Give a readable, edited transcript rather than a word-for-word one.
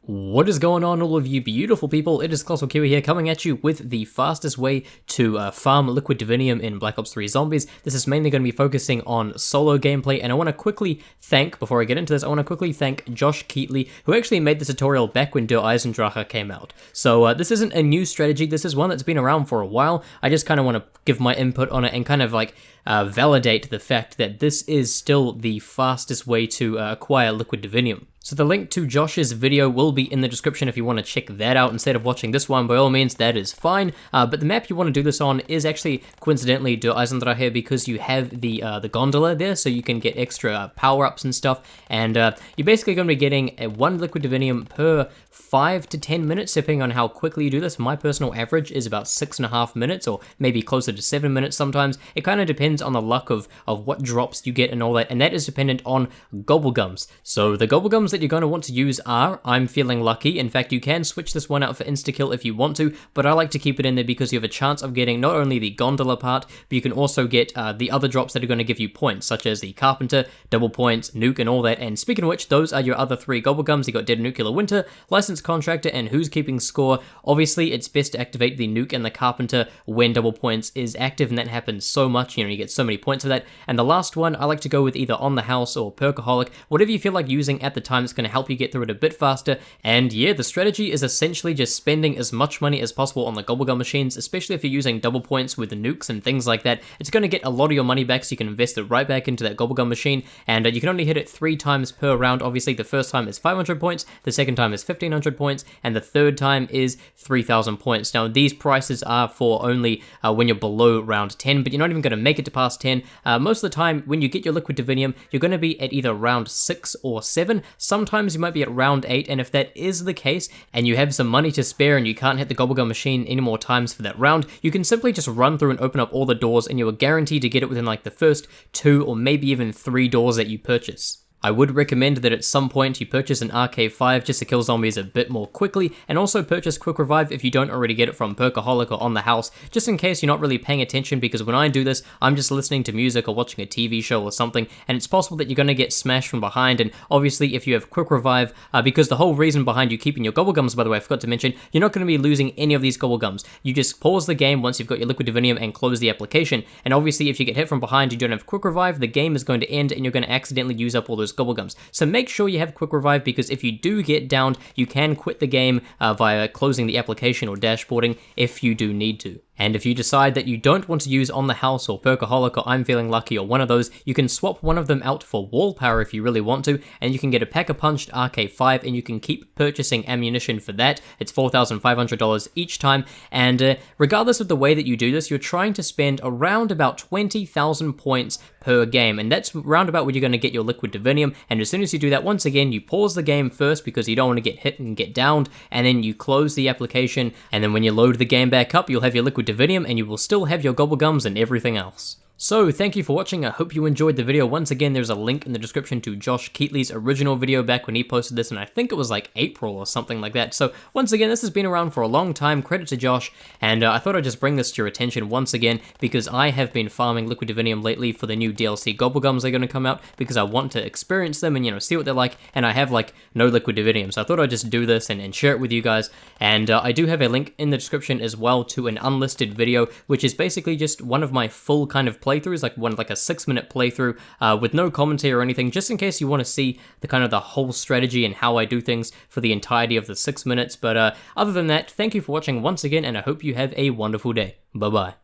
What is going on, all of you beautiful people? It is Colossal Kiwi here, coming at you with the fastest way to farm Liquid Divinium in Black Ops 3 Zombies. This is mainly going to be focusing on solo gameplay, and I want to quickly thank, before I get into this, I want to quickly thank Josh Keatley, who actually made the tutorial back when Der Eisendrache came out. So this isn't a new strategy, this is one that's been around for a while. I just kind of want to give my input on it and kind of like validate the fact that this is still the fastest way to acquire Liquid Divinium. So the link to Josh's video will be in the description if you want to check that out instead of watching this one. By all means, that is fine. But the map you want to do this on is actually, coincidentally, Der Eisendrache, because you have the gondola there, so you can get extra power-ups and stuff. And you're basically going to be getting one Liquid Divinium per 5 to 10 minutes, depending on how quickly you do this. My personal average is about 6.5 minutes, or maybe closer to 7 minutes sometimes. It kind of depends on the luck of what drops you get and all that, and that is dependent on gobblegums. So the gobblegums that you're going to want to use are I'm Feeling Lucky. In fact, you can switch this one out for insta-kill if you want to, but I like to keep it in there because you have a chance of getting not only the gondola part, but you can also get the other drops that are going to give you points, such as the Carpenter, double points, nuke, and all that. And speaking of which, those are your other three gobblegums. You got Dead Nuclear Winter, Licensed Contractor, and Who's Keeping Score. Obviously, it's best to activate the nuke and the Carpenter when double points is active, and that happens so much, you get so many points for that. And the last one, I like to go with either On the House or Perkaholic, whatever you feel like using at the time. It's going to help you get through it a bit faster. And yeah, the strategy is essentially just spending as much money as possible on the gobblegum machines, especially if you're using double points with the nukes and things like that. It's going to get a lot of your money back, so you can invest it right back into that gobblegum machine. And you can only hit it 3 times per round. Obviously, the first time is 500 points, the second time is 1500 points, and the third time is 3000 points. Now, these prices are for only when you're below round 10, but you're not even going to make it to past 10. Most of the time, when you get your Liquid Divinium, you're going to be at either round 6 or 7. Sometimes you might be at round 8, and if that is the case, and you have some money to spare and you can't hit the gobblegum machine any more times for that round, you can simply just run through and open up all the doors, and you are guaranteed to get it within like the first 2 or maybe even 3 doors that you purchase. I would recommend that at some point you purchase an RK5 just to kill zombies a bit more quickly, and also purchase Quick Revive if you don't already get it from Perkaholic or On the House, just in case you're not really paying attention, because when I do this, I'm just listening to music or watching a TV show or something, and it's possible that you're going to get smashed from behind. And obviously if you have Quick Revive, because the whole reason behind you keeping your gobblegums, by the way, I forgot to mention, you're not going to be losing any of these gobblegums. You just pause the game once you've got your Liquid Divinium and close the application, and obviously if you get hit from behind, you don't have Quick Revive, the game is going to end and you're going to accidentally use up all those gobblegums. So make sure you have Quick Revive, because if you do get downed, you can quit the game via closing the application or dashboarding if you do need to. And if you decide that you don't want to use On the House or Perkaholic or I'm Feeling Lucky or one of those, you can swap one of them out for Wall Power if you really want to, and you can get a Pack-a-Punched RK5, and you can keep purchasing ammunition for that. It's $4,500 each time, and regardless of the way that you do this, you're trying to spend around about 20,000 points per game, and that's round about where you're going to get your Liquid Divinium. And as soon as you do that, once again, you pause the game first because you don't want to get hit and get downed, and then you close the application, and then when you load the game back up, you'll have your Liquid Divinium, and you will still have your gobblegums and everything else. So, thank you for watching. I hope you enjoyed the video. Once again, there's a link in the description to Josh Keatley's original video back when he posted this, and I think it was like April or something like that. So, once again, this has been around for a long time. Credit to Josh, and I thought I'd just bring this to your attention once again, because I have been farming Liquid Divinium lately for the new DLC gobblegums that are going to come out, because I want to experience them and, see what they're like, and I have, like, no Liquid Divinium. So I thought I'd just do this and share it with you guys. And I do have a link in the description as well to an Unlisted video, which is basically just one of my full kind of playthroughs, like a 6-minute playthrough with no commentary or anything, just in case you want to see the whole strategy and how I do things for the entirety of the 6 minutes. But other than that, thank you for watching once again, and I hope you have a wonderful day. Bye bye.